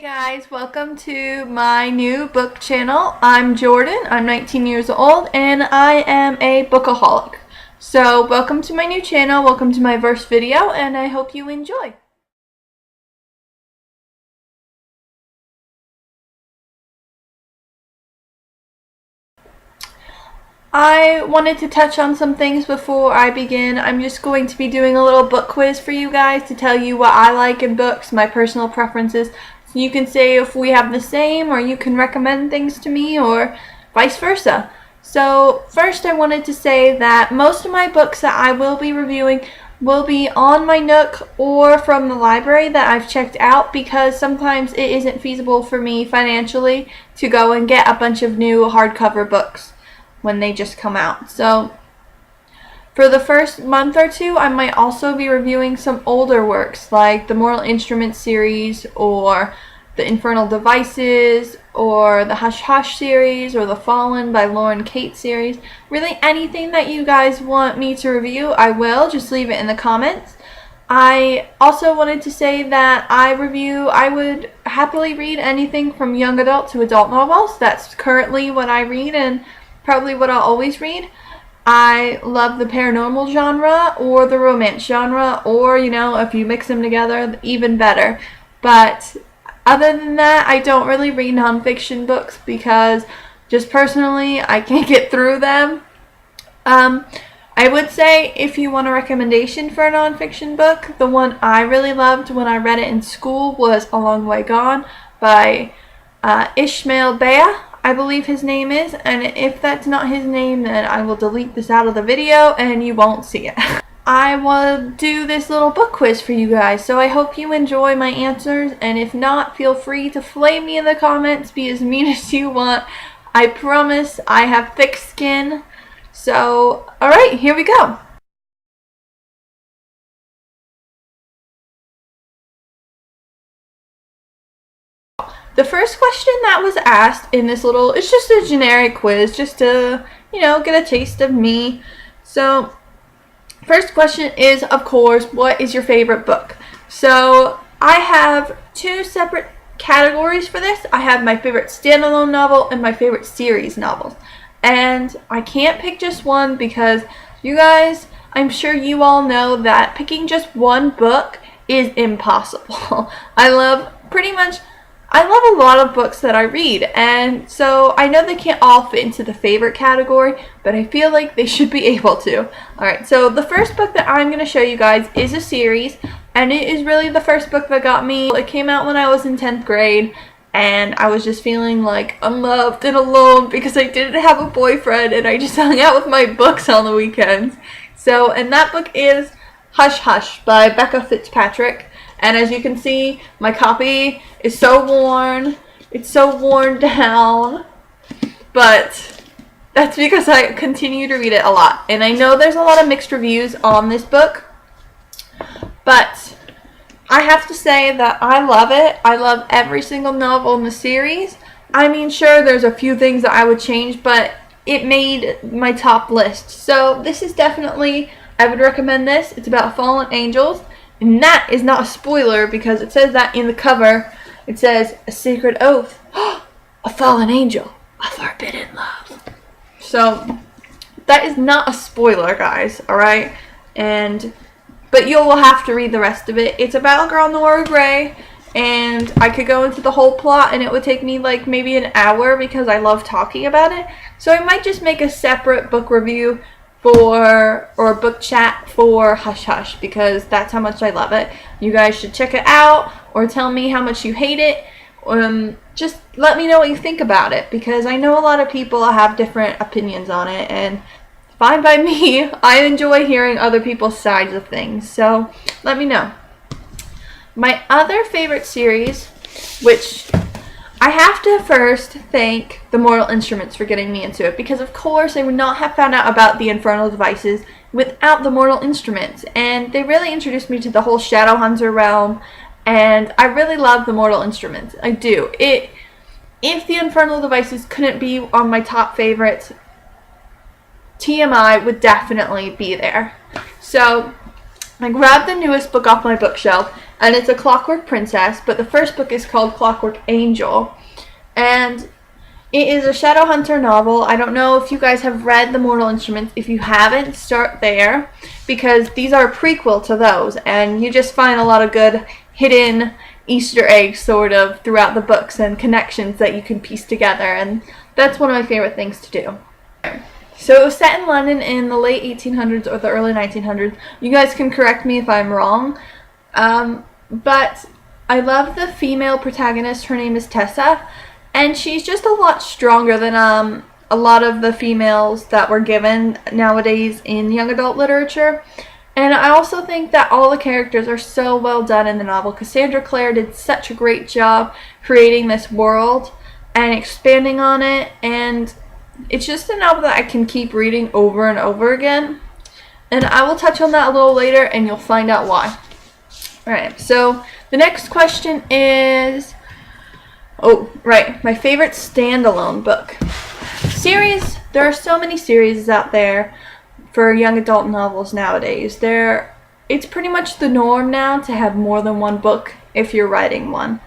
Hey guys, welcome to my new book channel. I'm Jordan, I'm 19 years old, and I am a bookaholic. So welcome to my new channel, welcome to my first video, and I hope you enjoy. I wanted to touch on some things before I begin. I'm just going to be doing a little book quiz for you guys to tell you what I like in books, my personal preferences. So you can say if we have the same, or you can recommend things to me, or vice versa. So first I wanted to say that most of my books that I will be reviewing will be on my Nook or from the library that I've checked out, because sometimes it isn't feasible for me financially to go and get a bunch of new hardcover books when they just come out. So for the first month or two, I might also be reviewing some older works like the Mortal Instruments series, or the Infernal Devices, or the Hush Hush series, or the Fallen by Lauren Kate series. Really anything that you guys want me to review, I will. Just leave it in the comments. I also wanted to say that I would happily read anything from young adult to adult novels. That's currently what I read, and probably what I'll always read. I love the paranormal genre or the romance genre, or, you know, if you mix them together, even better. But other than that, I don't really read nonfiction books because just personally, I can't get through them. I would say if you want a recommendation for a nonfiction book, the one I really loved when I read it in school was A Long Way Gone by Ishmael Bea, I believe his name is, and if that's not his name, then I will delete this out of the video and you won't see it. I will do this little book quiz for you guys, so I hope you enjoy my answers, and if not, feel free to flame me in the comments, be as mean as you want. I promise I have thick skin. So, alright, here we go. The first question that was asked in this little, it's just a generic quiz, just to, you know, get a taste of me. So, first question is, of course, what is your favorite book? So, I have two separate categories for this. I have my favorite standalone novel and my favorite series novels. And I can't pick just one because you guys, I'm sure you all know that picking just one book is impossible. I love a lot of books that I read, and so I know they can't all fit into the favorite category, but I feel like they should be able to. Alright, so the first book that I'm going to show you guys is a series, and it is really the first book that got me. It came out when I was in 10th grade, and I was just feeling like unloved and alone because I didn't have a boyfriend, and I just hung out with my books on the weekends. So, and that book is Hush Hush by Becca Fitzpatrick. And as you can see, my copy is so worn. It's so worn down. But that's because I continue to read it a lot. And I know there's a lot of mixed reviews on this book, but I have to say that I love it. I love every single novel in the series. I mean, sure, there's a few things that I would change, but it made my top list. So this is definitely, I would recommend this. It's about fallen angels. And that is not a spoiler because it says that in the cover. It says, a sacred oath, a fallen angel, a forbidden love. So, that is not a spoiler, guys, alright? But you will have to read the rest of it. It's about a girl, Nora Gray, and I could go into the whole plot and it would take me like maybe an hour because I love talking about it. So I might just make a separate book review or a book chat for Hush Hush, because that's how much I love it. You guys should check it out, or tell me how much you hate it. Just let me know what you think about it, because I know a lot of people have different opinions on it, and fine by me. I enjoy hearing other people's sides of things, so let me know. My other favorite series, which I have to first thank the Mortal Instruments for getting me into it, because of course I would not have found out about the Infernal Devices without the Mortal Instruments, and they really introduced me to the whole Shadowhunter realm, and I really love the Mortal Instruments. I do. If the Infernal Devices couldn't be on my top favorites, TMI would definitely be there. So I grabbed the newest book off my bookshelf, and it's a Clockwork Princess, but the first book is called Clockwork Angel, and it is a Shadowhunter novel. I don't know if you guys have read The Mortal Instruments. If you haven't, start there, because these are a prequel to those, and you just find a lot of good hidden Easter eggs sort of throughout the books and connections that you can piece together, and that's one of my favorite things to do. So it was set in London in the late 1800s or the early 1900s. You guys can correct me if I'm wrong, but I love the female protagonist. Her name is Tessa, and she's just a lot stronger than a lot of the females that were given nowadays in young adult literature. And I also think that all the characters are so well done in the novel. Cassandra Clare did such a great job creating this world and expanding on it, and it's just a novel that I can keep reading over and over again. And I will touch on that a little later, and you'll find out why. Alright, so the next question is... Oh, right. My favorite standalone book. Series. There are so many series out there for young adult novels nowadays. It's pretty much the norm now to have more than one book if you're writing one.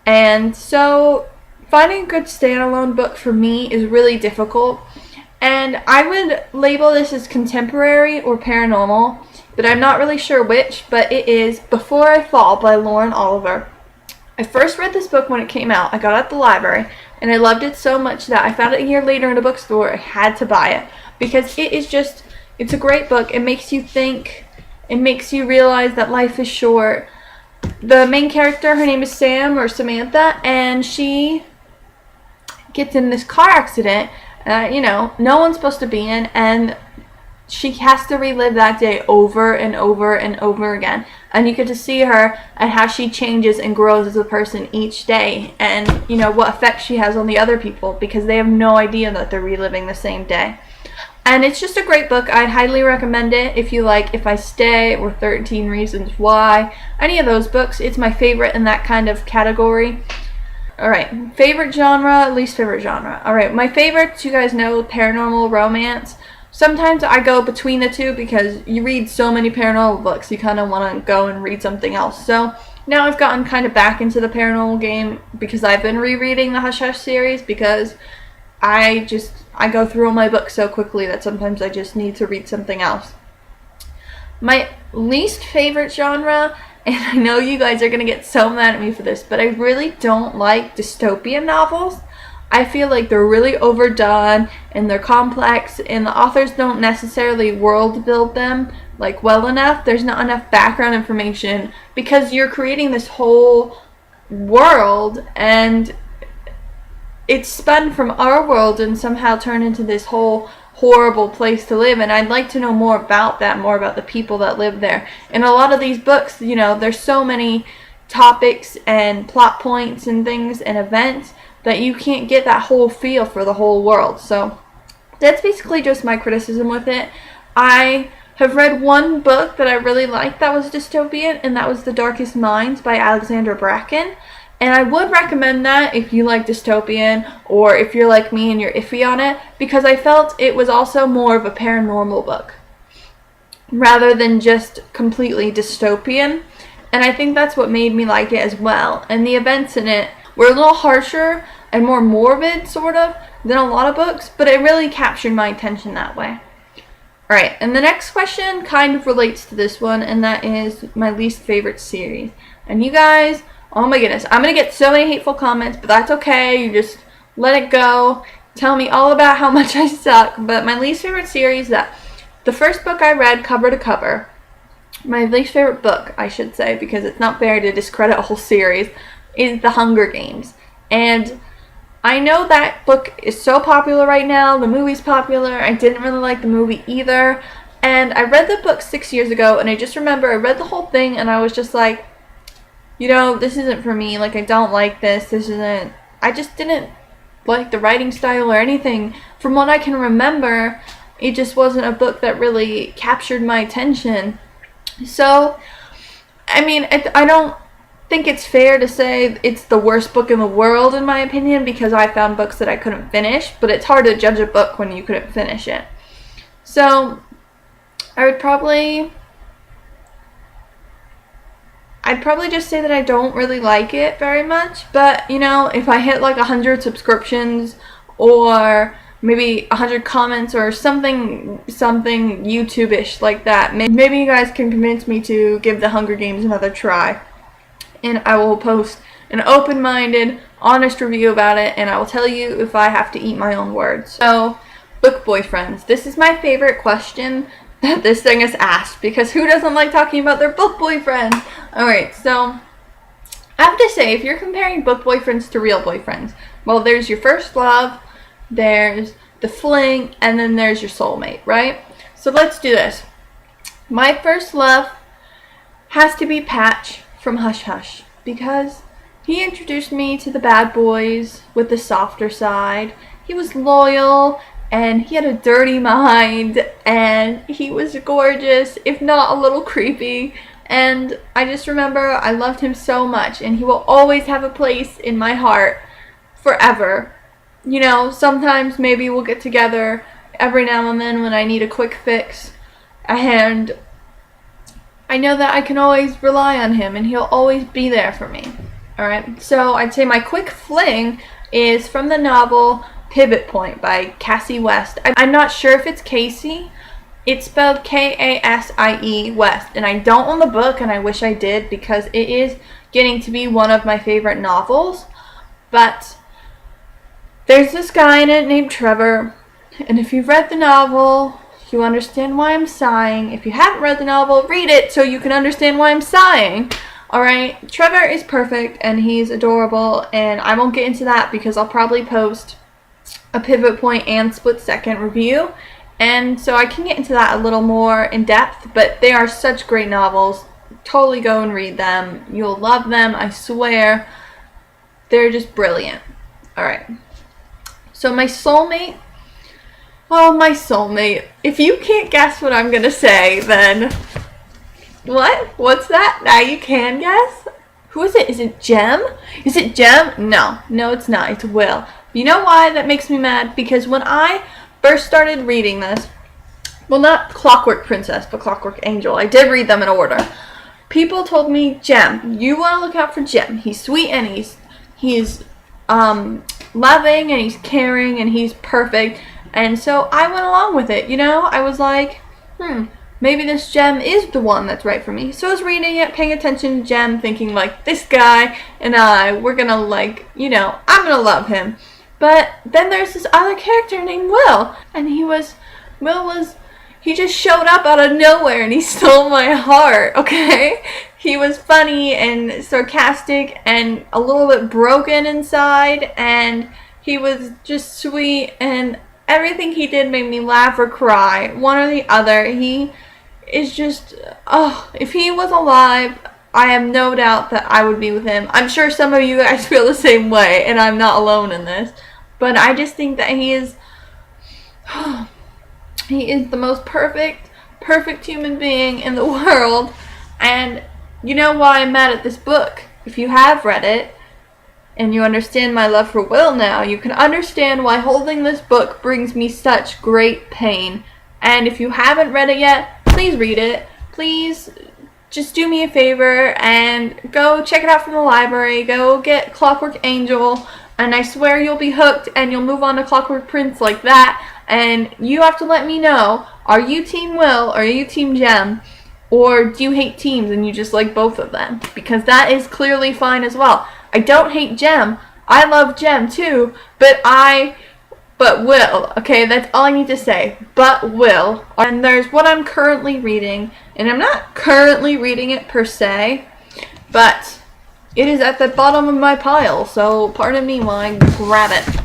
And so finding a good standalone book for me is really difficult. And I would label this as contemporary or paranormal, but I'm not really sure which, but it is Before I Fall by Lauren Oliver. I first read this book when it came out. I got it at the library, and I loved it so much that I found it a year later in a bookstore. I had to buy it because it's a great book. It makes you think. It makes you realize that life is short. The main character, her name is Sam or Samantha, and she gets in this car accident, no one's supposed to be in, and she has to relive that day over and over and over again. And you get to see her and how she changes and grows as a person each day, and what effect she has on the other people, because they have no idea that they're reliving the same day. And it's just a great book. I'd highly recommend it if you like If I Stay or 13 Reasons Why. Any of those books. It's my favorite in that kind of category. Alright, favorite genre, least favorite genre. Alright, my favorites, you guys know, paranormal, romance. Sometimes I go between the two because you read so many paranormal books, you kind of want to go and read something else. So now I've gotten kind of back into the paranormal game because I've been rereading the Hush Hush series, because I go through all my books so quickly that sometimes I just need to read something else. My least favorite genre, and I know you guys are going to get so mad at me for this, but I really don't like dystopian novels. I feel like they're really overdone and they're complex, and the authors don't necessarily world build them well enough. There's not enough background information because you're creating this whole world and it's spun from our world and somehow turned into this whole horrible place to live, and I'd like to know more about that, more about the people that live there. In a lot of these books, there's so many topics and plot points and things and events that you can't get that whole feel for the whole world. So that's basically just my criticism with it. I have read one book that I really liked that was dystopian, and that was The Darkest Minds by Alexandra Bracken. And I would recommend that if you like dystopian, or if you're like me and you're iffy on it, because I felt it was also more of a paranormal book rather than just completely dystopian. And I think that's what made me like it as well. And the events in it were a little harsher and more morbid, sort of, than a lot of books, but it really captured my attention that way. Alright, and the next question kind of relates to this one, and that is my least favorite series. And you guys, oh my goodness, I'm going to get so many hateful comments, but that's okay. You just let it go. Tell me all about how much I suck. But my least favorite series, that the first book I read cover to cover, my least favorite book, I should say, because it's not fair to discredit a whole series, is The Hunger Games. And I know that book is so popular right now. The movie's popular. I didn't really like the movie either. And I read the book 6 years ago, and I just remember I read the whole thing, and I was just like, this isn't for me. I don't like this. I just didn't like the writing style or anything. From what I can remember, it just wasn't a book that really captured my attention. So, I don't think it's fair to say it's the worst book in the world, in my opinion, because I found books that I couldn't finish, but it's hard to judge a book when you couldn't finish it. So, I I'd probably just say that I don't really like it very much, but you know, if I hit like 100 subscriptions or maybe 100 comments or something YouTube-ish like that, maybe you guys can convince me to give the Hunger Games another try, and I will post an open-minded, honest review about it, and I will tell you if I have to eat my own words. So, book boyfriends. This is my favorite question that this thing is asked, because who doesn't like talking about their book boyfriend? Alright, so I have to say, if you're comparing book boyfriends to real boyfriends, well, there's your first love, there's the fling, and then there's your soulmate, right? So let's do this. My first love has to be Patch from Hush Hush, because he introduced me to the bad boys with the softer side. He was loyal, and he had a dirty mind, and he was gorgeous, if not a little creepy, and I just remember I loved him so much, and he will always have a place in my heart forever. You know, sometimes maybe we'll get together every now and then when I need a quick fix, and I know that I can always rely on him, and he'll always be there for me. Alright, so I'd say my quick fling is from the novel Pivot Point by Kasie West. I'm not sure if it's Kasie. It's spelled Kasie West, and I don't own the book, and I wish I did, because it is getting to be one of my favorite novels. But there's this guy in it named Trevor, and if you've read the novel, you understand why I'm sighing. If you haven't read the novel, read it so you can understand why I'm sighing. Alright, Trevor is perfect, and he's adorable, and I won't get into that because I'll probably post a Pivot Point and Split Second review, and so I can get into that a little more in depth, but they are such great novels. Totally go and read them. You'll love them, I swear. They're just brilliant. Alright, so my soulmate. Oh, my soulmate. If you can't guess what I'm gonna say, then what? What's that? Now you can guess? Who is it? Is it Jem? Is it Jem? No, it's not. It's Will. You know why that makes me mad? Because when I first started reading this, well, not Clockwork Princess, but Clockwork Angel, I did read them in order. People told me, Jem, you want to look out for Jem. He's sweet, and he's loving, and he's caring, and he's perfect. And so I went along with it, you know? I was like, maybe this Jem is the one that's right for me. So I was reading it, paying attention to Jem, thinking like, this guy and we're gonna like, you know, I'm gonna love him. But then there's this other character named Will, and he just showed up out of nowhere, and he stole my heart, okay? He was funny and sarcastic and a little bit broken inside, and he was just sweet, and everything he did made me laugh or cry, one or the other. He is just, if he was alive, I have no doubt that I would be with him. I'm sure some of you guys feel the same way, and I'm not alone in this. But I just think that he is the most perfect human being in the world. And you know why I'm mad at this book. If you have read it, and you understand my love for Will now, you can understand why holding this book brings me such great pain. And if you haven't read it yet, please read it. Please just do me a favor and go check it out from the library. Go get Clockwork Angel, and I swear you'll be hooked, and you'll move on to Clockwork Prince like that. And you have to let me know, are you Team Will or are you Team Jem? Or do you hate teams and you just like both of them? Because that is clearly fine as well. I don't hate Jem. I love Jem too, but Will, okay, that's all I need to say. But Will. And there's what I'm currently reading, and I'm not currently reading it per se, but it is at the bottom of my pile, so pardon me while I grab it.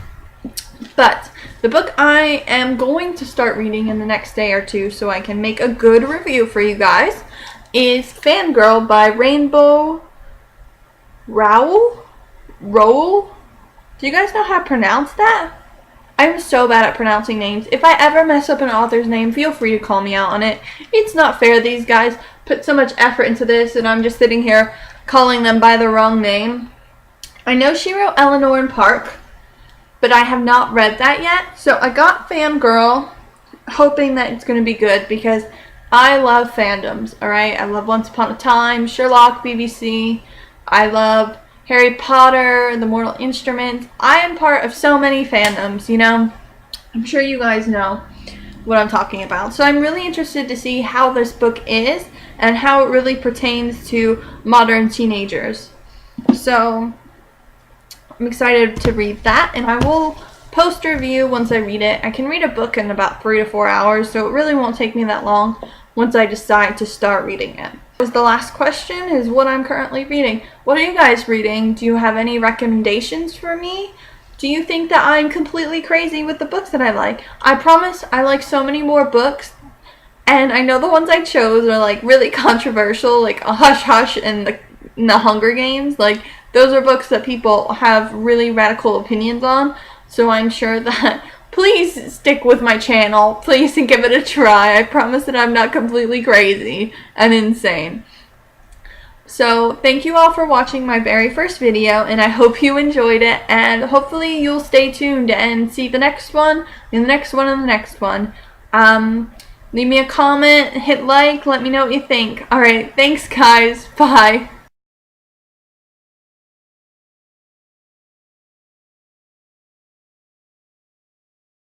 But the book I am going to start reading in the next day or two so I can make a good review for you guys is Fangirl by Rowell? Do you guys know how to pronounce that? I'm so bad at pronouncing names. If I ever mess up an author's name, feel free to call me out on it. It's not fair. These guys put so much effort into this, and I'm just sitting here calling them by the wrong name. I know she wrote Eleanor and Park, but I have not read that yet. So I got Fangirl, hoping that it's going to be good, because I love fandoms, alright? I love Once Upon a Time, Sherlock, BBC. I love Harry Potter, The Mortal Instruments. I am part of so many fandoms, you know? I'm sure you guys know what I'm talking about. So I'm really interested to see how this book is and how it really pertains to modern teenagers. So I'm excited to read that, and I will post a review once I read it. I can read a book in about 3 to 4 hours, so it really won't take me that long once I decide to start reading it. The last question is what I'm currently reading. What are you guys reading? Do you have any recommendations for me? Do you think that I'm completely crazy with the books that I like? I promise I like so many more books, and I know the ones I chose are like really controversial, like a Hush Hush and the Hunger Games. Like, those are books that people have really radical opinions on, so I'm sure that please stick with my channel. Please and give it a try. I promise that I'm not completely crazy and insane. So thank you all for watching my very first video, and I hope you enjoyed it, and hopefully you'll stay tuned and see the next one, and the next one, and the next one. Leave me a comment, hit like, let me know what you think. Alright, thanks guys, bye.